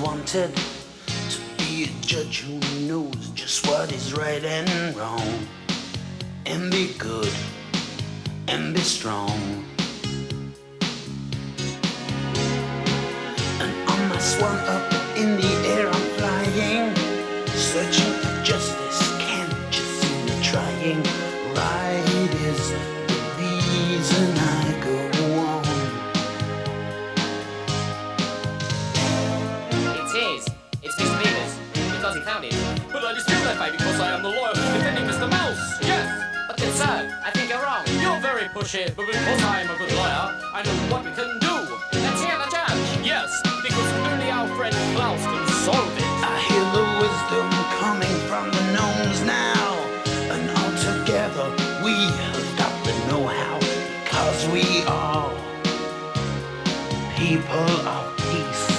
wanted to be a judge who knows just what is right and wrong, and be good and be strong. And on my swan up in the air I'm flying, searching for justice, can't you see me trying? Right is the reason I go on. It's Mr. Beaver's, because he found it. But I dispute that fact because I am the lawyer who's defending Mr. Mouse. Yes! But then, sir, I think you're wrong. You're very pushy, but because I am a good lawyer, I know what we can do. Let's hear the judge. Yes, because only our friend Klaus can solve it. I hear the wisdom coming from the gnomes now, and all together we have got the know-how, because we are people of peace.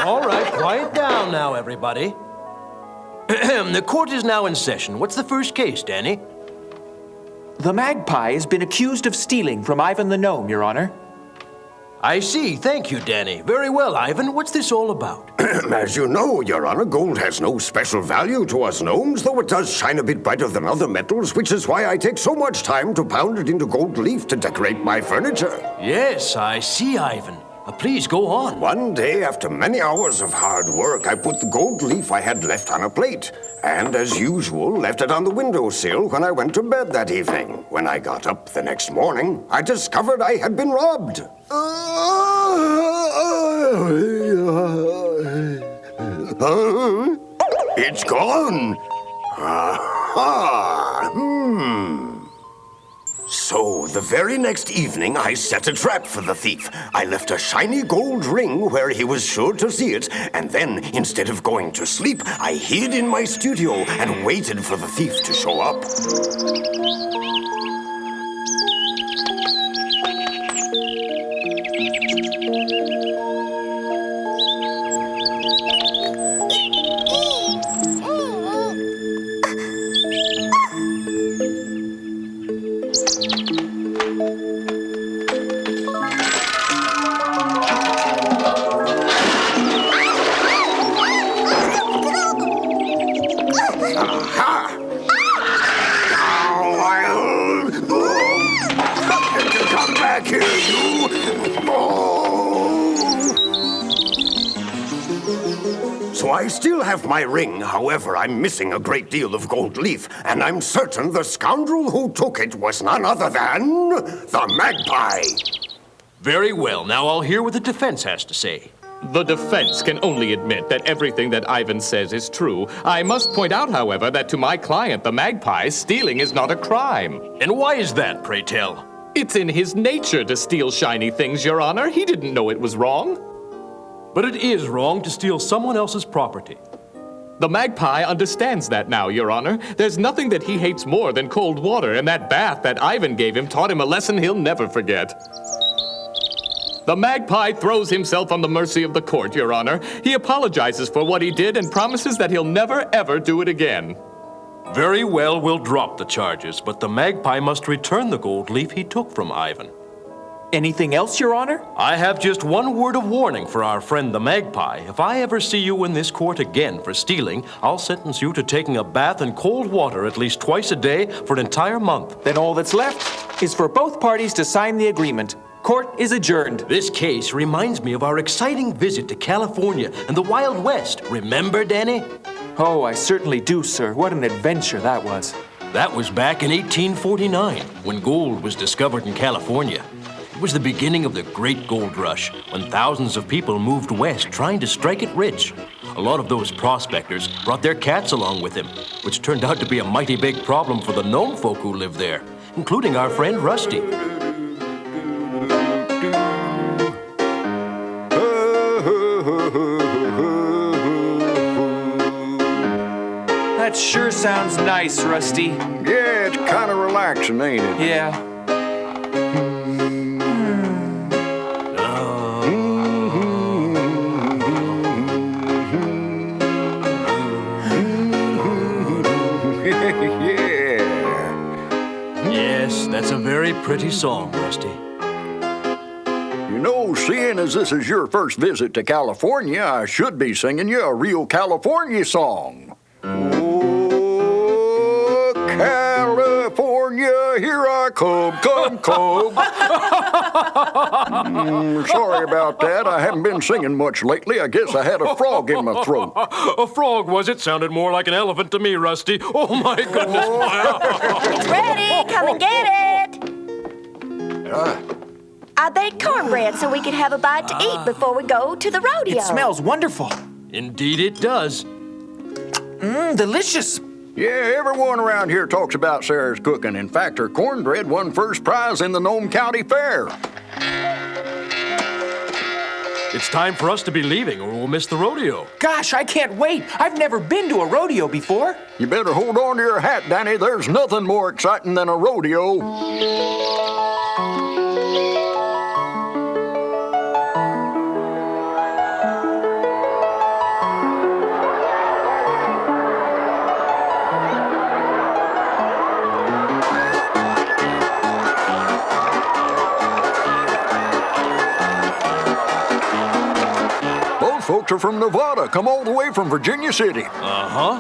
All right, quiet down now, everybody. The court is now in session. What's the first case, Dany? The magpie has been accused of stealing from Ivan the gnome, Your Honor. I see. Thank you, Dany. Very well, Ivan. What's this all about? As you know, Your Honor, gold has no special value to us gnomes, though it does shine a bit brighter than other metals, which is why I take so much time to pound it into gold leaf to decorate my furniture. Yes, I see, Ivan. Please go on. One day, after many hours of hard work, I put the gold leaf I had left on a plate, and as usual, left it on the windowsill when I went to bed that evening. When I got up the next morning, I discovered I had been robbed. It's gone. So, the very next evening, I set a trap for the thief. I left a shiny gold ring where he was sure to see it, and then, instead of going to sleep, I hid in my studio and waited for the thief to show up. Come back here, you! So I still have my ring, however, I'm missing a great deal of gold leaf, and I'm certain the scoundrel who took it was none other than the magpie. Very well. Now I'll hear what the defense has to say. The defense can only admit that everything that Ivan says is true. I must point out, however, that to my client, the magpie, stealing is not a crime. And why is that, pray tell? It's in his nature to steal shiny things, Your Honor. He didn't know it was wrong. But it is wrong to steal someone else's property. The magpie understands that now, Your Honor. There's nothing that he hates more than cold water, and that bath that Ivan gave him taught him a lesson he'll never forget. The magpie throws himself on the mercy of the court, Your Honor. He apologizes for what he did and promises that he'll never, ever do it again. Very well, we'll drop the charges, but the magpie must return the gold leaf he took from Ivan. Anything else, Your Honor? I have just one word of warning for our friend the magpie. If I ever see you in this court again for stealing, I'll sentence you to taking a bath in cold water at least twice a day for an entire month. Then all that's left is for both parties to sign the agreement. Court is adjourned. This case reminds me of our exciting visit to California and the Wild West. Remember, Dany? Oh, I certainly do, sir. What an adventure that was. That was back in 1849, when gold was discovered in California. It was the beginning of the Great Gold Rush, when thousands of people moved west trying to strike it rich. A lot of those prospectors brought their cats along with them, which turned out to be a mighty big problem for the gnome folk who lived there, including our friend Rusty. That sure sounds nice, Rusty. Yeah, it's kind of relaxing, ain't it? Yeah. Yeah. Yes, that's a very pretty song, Rusty. You know, seeing as this is your first visit to California, I should be singing you a real California song. Oh, California, here I come. Sorry about that. I haven't been singing much lately. I guess I had a frog in my throat. A frog, was it? Sounded more like an elephant to me, Rusty. Oh, my goodness. It's ready. Come and get it. I baked cornbread so we could have a bite to eat before we go to the rodeo. It smells wonderful. Indeed it does. Delicious. Yeah, everyone around here talks about Sarah's cooking. In fact, her cornbread won first prize in the Nome County Fair. It's time for us to be leaving or we'll miss the rodeo. Gosh, I can't wait. I've never been to a rodeo before. You better hold on to your hat, Dany. There's nothing more exciting than a rodeo. Folks are from Nevada, come all the way from Virginia City. Uh-huh.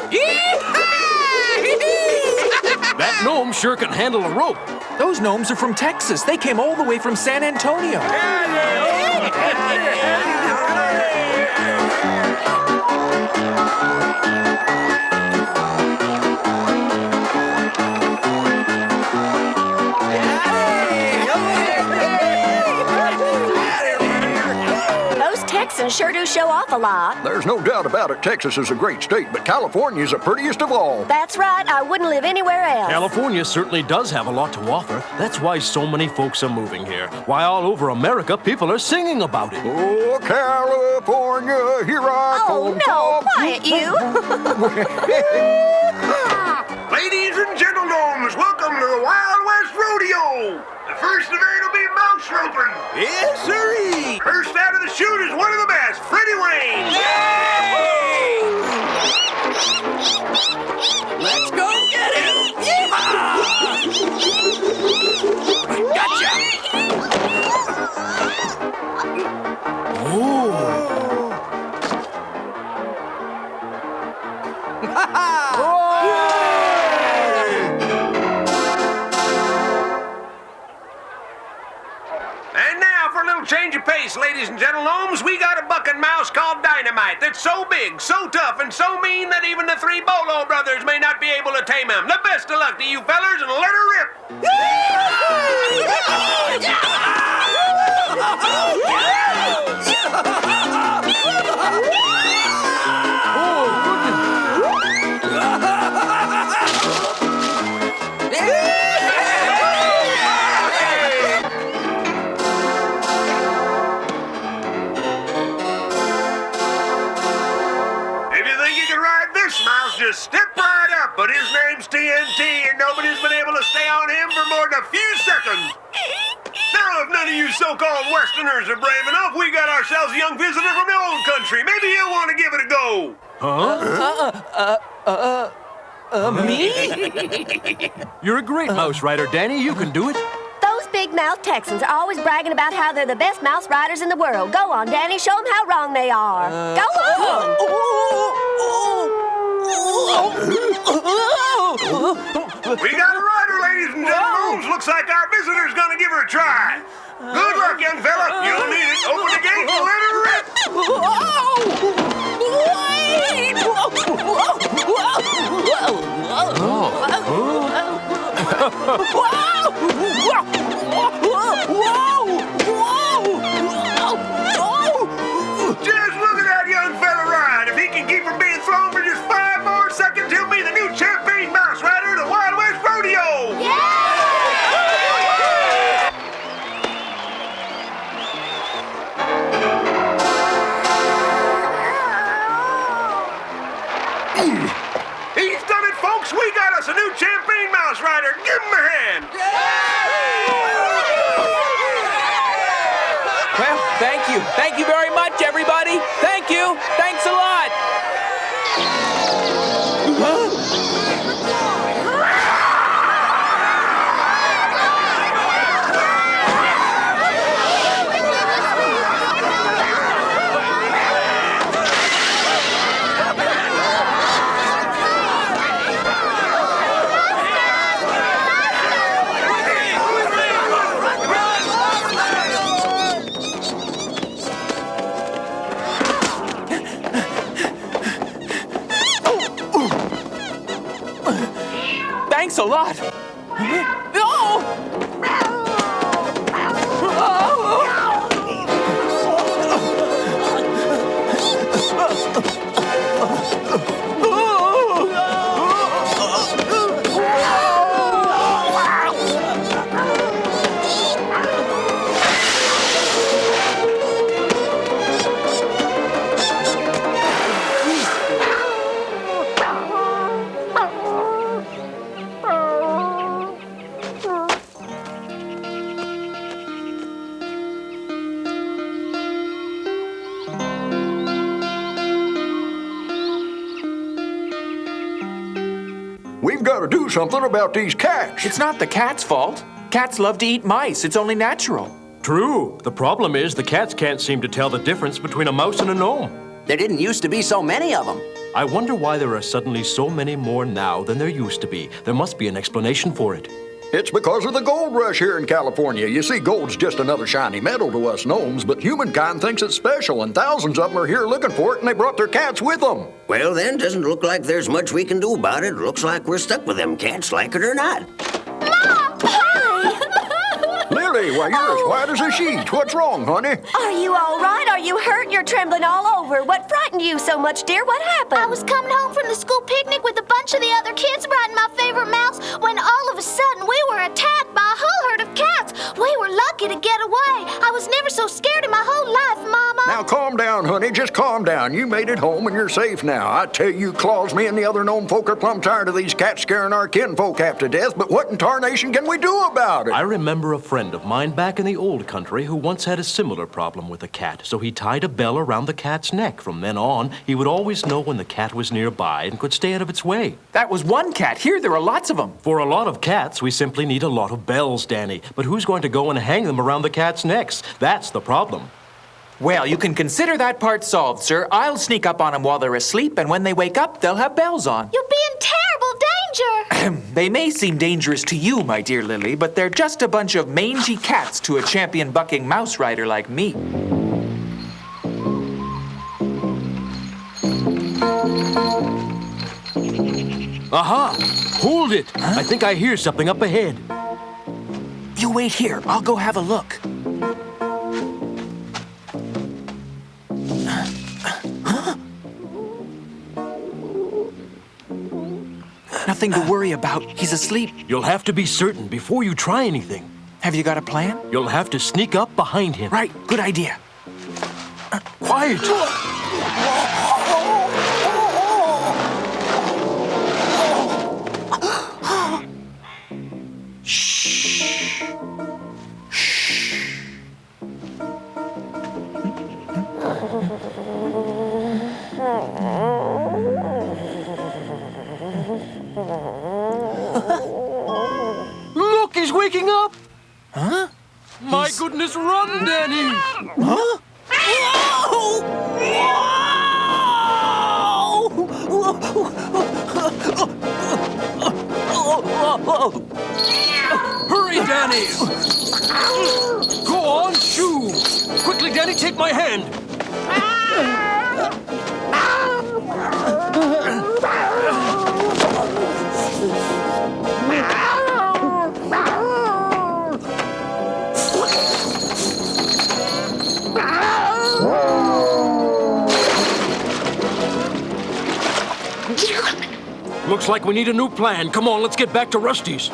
That gnome sure can handle a rope. Those gnomes are from Texas. They came all the way from San Antonio. Texans sure do show off a lot. There's no doubt about it. Texas is a great state, but California's the prettiest of all. That's right. I wouldn't live anywhere else. California certainly does have a lot to offer. That's why so many folks are moving here. Why all over America, people are singing about it. Oh, California, here I come. Oh, no, quiet you. Ladies and gentlemen, welcome to the Wild West Rodeo. The first event will be mouse roping. Yes, sirree. First out of the chute is one of the best, Freddie Wayne. Yay! Let's go get him. Yeehaw! Gotcha. Oh. Change of pace, ladies and gentlemen. We got a bucking mouse called Dynamite that's so big, so tough, and so mean that even the three Bolo brothers may not be able to tame him. The best of luck to you fellers, and let her rip. Just step right up, but his name's TNT, and nobody's been able to stay on him for more than a few seconds. Now, if none of you so-called Westerners are brave enough, we got ourselves a young visitor from the old country. Maybe he'll want to give it a go. Me? You're a great mouse rider, Dany. You can do it. Those big-mouth Texans are always bragging about how they're the best mouse riders in the world. Go on, Dany. Show them how wrong they are. Go on. We got a rider, ladies and gentlemen. Look Looks like our visitor's gonna give her a try. Good luck, young fella. You'll need it. Open the gate and let her rip. Just look at that young fella ride. If he can keep from being thrown for just 5 more seconds, he'll be the new champion mouse rider of the Wild West Rodeo. He's done it, folks. We got us a new champion mouse rider. Give him a hand. Well, thank you. Thank you very much, everybody. Thank you. Thanks a lot. Thanks a lot. We've got to do something about these cats. It's not the cat's fault. Cats love to eat mice. It's only natural. True. The problem is the cats can't seem to tell the difference between a mouse and a gnome. There didn't used to be so many of them. I wonder why there are suddenly so many more now than there used to be. There must be an explanation for it. It's because of the gold rush here in California. You see, gold's just another shiny metal to us gnomes, but humankind thinks it's special, and thousands of them are here looking for it, and they brought their cats with them. Well, then, doesn't look like there's much we can do about it. Looks like we're stuck with them cats, like it or not. Lily, why, you're as white as a sheet. What's wrong, honey? Are you all right? Are you hurt? You're trembling all over. What frightened you so much, dear? What happened? I was coming home from the school picnic with a bunch of the other kids riding my favorite mouse when all of a sudden we were attacked by a whole herd of cats. We were lucky to get away. I was never so scared in my whole life, Mama. Now, calm down, honey. Just calm down. You made it home and you're safe now. I tell you, Klaus, me and the other gnome folk are plumb tired of these cats scaring our kinfolk half to death, but what in tarnation can we do about it? I remember a friend of mine back in the old country who once had a similar problem with a cat, so he tied a bell around the cat's neck. From then on, he would always know when the cat was nearby and could stay out of its way. That was one cat. Here, there are lots of them. For a lot of cats, we simply need a lot of bells, Dany. But who's going to go and hang them around the cats' necks? That's the problem. Well, you can consider that part solved, sir. I'll sneak up on them while they're asleep, and when they wake up, they'll have bells on. You'll be in terrible danger. They may seem dangerous to you, my dear Lily, but they're just a bunch of mangy cats to a champion-bucking mouse rider like me. Aha! Hold it! Huh? I think I hear something up ahead. You wait here. I'll go have a look. Nothing to worry about. He's asleep. You'll have to be certain before you try anything. Have you got a plan? You'll have to sneak up behind him. Right. Good idea. Quiet! Shh. Shh. Look, he's waking up! Huh? My goodness, run, Dany! Huh? Hurry, Dany! Go on, shoo! Quickly, Dany, take my hand! Looks like we need a new plan. Come on, let's get back to Rusty's.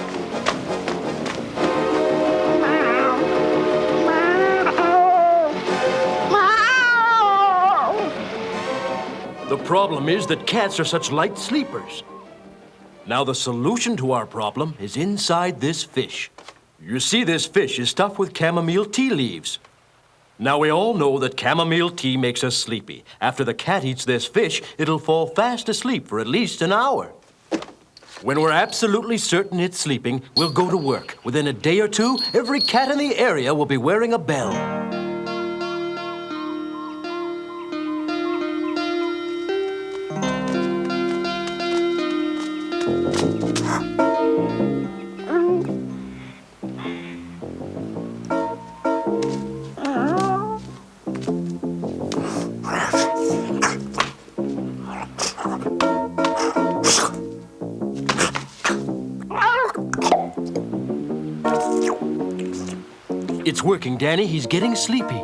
The problem is that cats are such light sleepers. Now, the solution to our problem is inside this fish. You see, this fish is stuffed with chamomile tea leaves. Now, we all know that chamomile tea makes us sleepy. After the cat eats this fish, it'll fall fast asleep for at least an hour. When we're absolutely certain it's sleeping, we'll go to work. Within a day or two, every cat in the area will be wearing a bell. It's working, Dany. He's getting sleepy.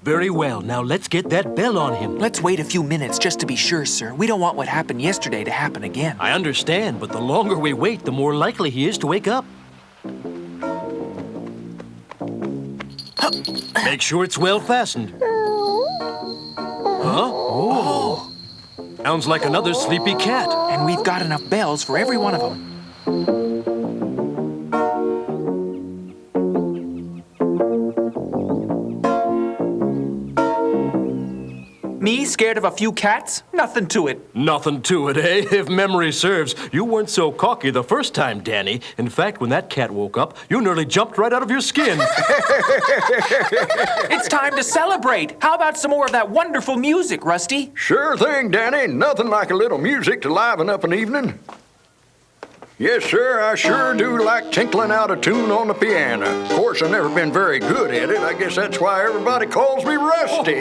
Very well. Now let's get that bell on him. Let's wait a few minutes just to be sure, sir. We don't want what happened yesterday to happen again. I understand, but the longer we wait, the more likely he is to wake up. Make sure it's well fastened. Huh? Oh. Sounds like another sleepy cat. And we've got enough bells for every one of them. Me scared of a few cats? Nothing to it. Nothing to it, eh? If memory serves, you weren't so cocky the first time, Dany. In fact, when that cat woke up, you nearly jumped right out of your skin. It's time to celebrate. How about some more of that wonderful music, Rusty? Sure thing, Dany. Nothing like a little music to liven up an evening. Yes, sir, I sure do like tinkling out a tune on the piano. Of course, I've never been very good at it. I guess that's why everybody calls me Rusty.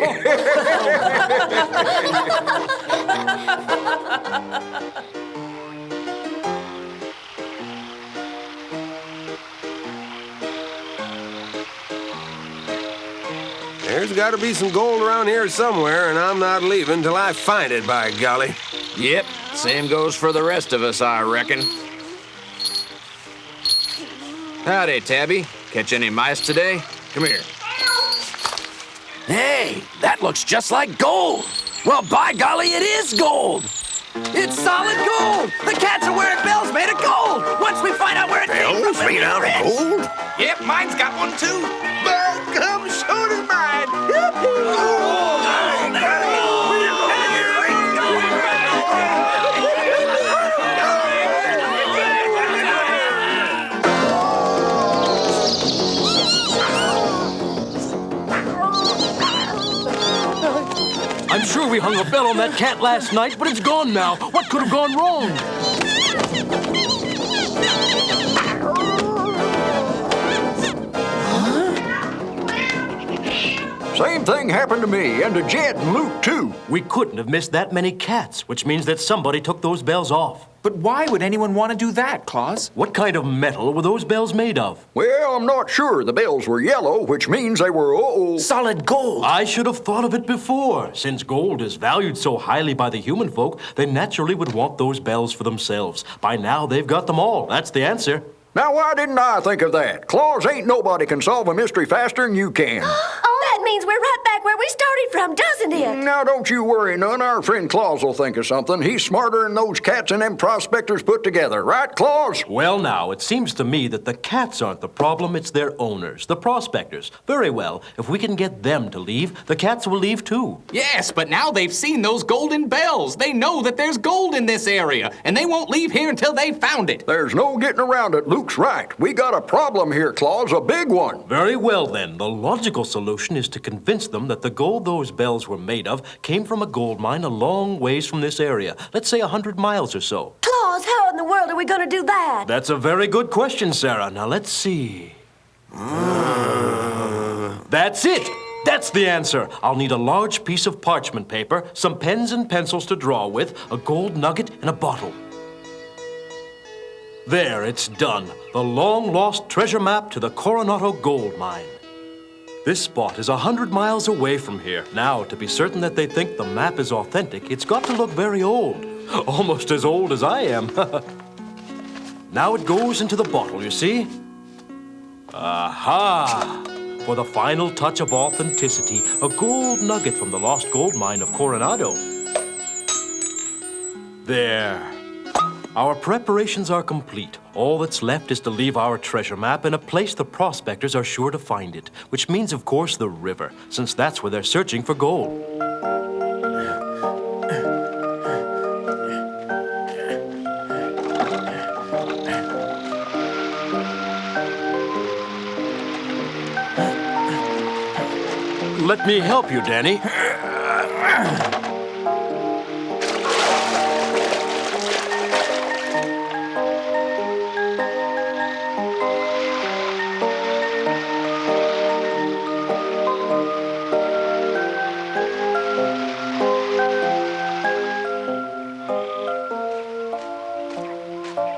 There's got to be some gold around here somewhere, and I'm not leaving till I find it, by golly. Yep, same goes for the rest of us, I reckon. Howdy, Tabby. Catch any mice today? Come here. Hey, that looks just like gold. Well, by golly, it is gold. It's solid gold. The cats are wearing bells made of gold. Once we find out where it came from, Bells made out of gold? Yep, mine's got one too. But come show me mine. I'm sure we hung a bell on that cat last night, but it's gone now. What could have gone wrong? Same thing happened to me, and to Jed and Luke, too. We couldn't have missed that many cats, which means that somebody took those bells off. But why would anyone want to do that, Klaus? What kind of metal were those bells made of? Well, I'm not sure. The bells were yellow, which means they were, solid gold. I should have thought of it before. Since gold is valued so highly by the human folk, they naturally would want those bells for themselves. By now, they've got them all. That's the answer. Now, why didn't I think of that? Klaus, ain't nobody can solve a mystery faster than you can. That means we're right back where we started from, doesn't it? Now, don't you worry none. Our friend Klaus will think of something. He's smarter than those cats and them prospectors put together. Right, Klaus? Well, now, it seems to me that the cats aren't the problem, it's their owners, the prospectors. Very well. If we can get them to leave, the cats will leave too. Yes, but now they've seen those golden bells. They know that there's gold in this area, and they won't leave here until they've found it. There's no getting around it. Luke's right. We got a problem here, Klaus, a big one. Very well, then. The logical solution mission is to convince them that the gold those bells were made of came from a gold mine a long ways from this area. Let's say 100 miles or so. Klaus, how in the world are we going to do that? That's a very good question, Sarah. Now, let's see. That's it! That's the answer. I'll need a large piece of parchment paper, some pens and pencils to draw with, a gold nugget, and a bottle. There, it's done. The long-lost treasure map to the Coronado gold mine. This spot is 100 miles away from here. Now, to be certain that they think the map is authentic, it's got to look very old. Almost as old as I am. Now it goes into the bottle, you see? Aha! For the final touch of authenticity, a gold nugget from the lost gold mine of Coronado. There. Our preparations are complete. All that's left is to leave our treasure map in a place the prospectors are sure to find it, which means, of course, the river, since that's where they're searching for gold. Let me help you, Dany.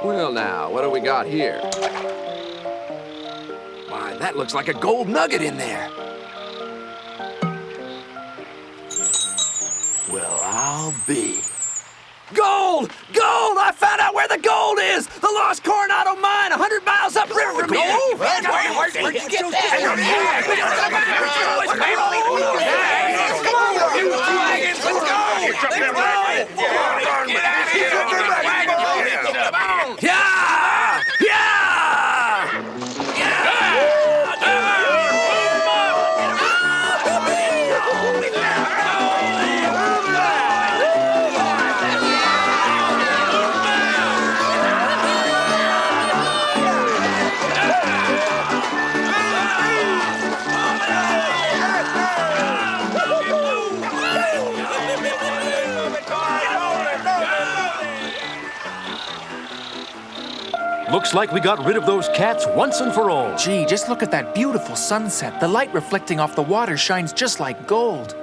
Well, now, what do we got here? Why, that looks like a gold nugget in there. Well, I'll be. Gold! Gold! I found out where the gold is! The lost Coronado mine, 100 miles upriver from here! Where'd you get that? Come on! Yeah! Yeah! Looks like we got rid of those cats once and for all. Gee, just look at that beautiful sunset. The light reflecting off the water shines just like gold.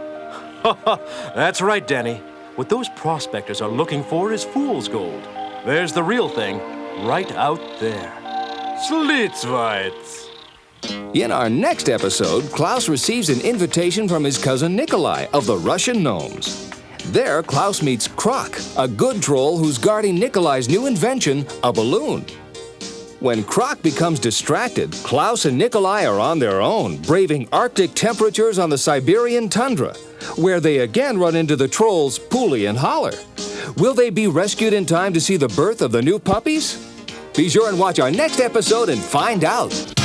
That's right, Dany. What those prospectors are looking for is fool's gold. There's the real thing, right out there. Schlitzweiz. In our next episode, Klaus receives an invitation from his cousin Nikolai of the Russian Gnomes. There, Klaus meets Krok, a good troll who's guarding Nikolai's new invention, a balloon. When Krok becomes distracted, Klaus and Nikolai are on their own, braving Arctic temperatures on the Siberian tundra, where they again run into the trolls Puli and Holler. Will they be rescued in time to see the birth of the new puppies? Be sure and watch our next episode and find out.